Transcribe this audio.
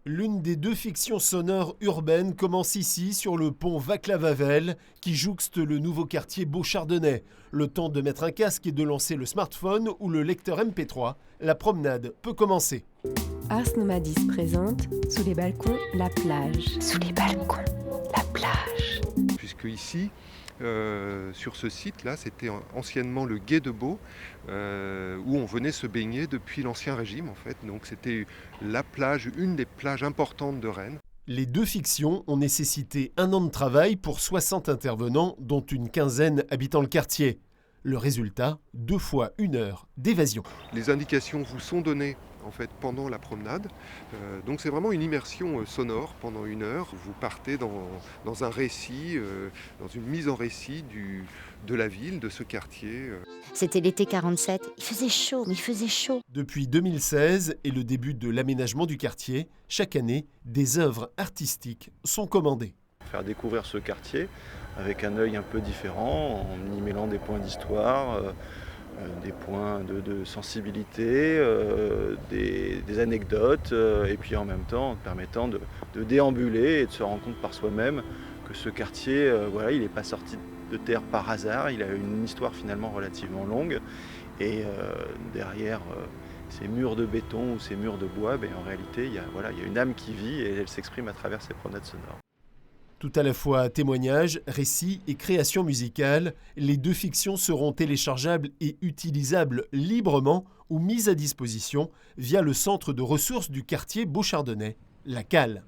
L'une des deux fictions sonores urbaines commence ici sur le pont Vaclav-Havel qui jouxte le nouveau quartier Beauchardonnay. Le temps de mettre un casque et de lancer le smartphone ou le lecteur MP3, la promenade peut commencer. Ars Nomadis présente Sous les balcons, la plage. Sous les balcons, la plage. Puisque ici, sur ce site-là, c'était anciennement le Gué de Beau, où on venait se baigner depuis l'Ancien Régime en fait. Donc c'était la plage, une des plages importantes de Rennes. Les deux fictions ont nécessité 1 an de travail pour 60 intervenants, dont une quinzaine habitant le quartier. Le résultat, 2 fois 1 heure d'évasion. Les indications vous sont données en fait pendant la promenade. Donc c'est vraiment une immersion sonore pendant 1 heure. Vous partez dans un récit, dans une mise en récit de la ville, de ce quartier. C'était l'été 47, il faisait chaud, mais il faisait chaud. Depuis 2016 et le début de l'aménagement du quartier, chaque année, des œuvres artistiques sont commandées. Faire découvrir ce quartier avec un œil un peu différent, en y mêlant des points d'histoire, des points de sensibilité, des anecdotes, et puis en même temps permettant de déambuler et de se rendre compte par soi-même que ce quartier, il n'est pas sorti de terre par hasard, il a une histoire finalement relativement longue, et derrière ces murs de béton ou ces murs de bois, en réalité il y a une âme qui vit et elle s'exprime à travers ces promenades sonores. Tout à la fois témoignages, récits et création musicale, les deux fictions seront téléchargeables et utilisables librement ou mises à disposition via le centre de ressources du quartier Beauchardonnay, la Cale.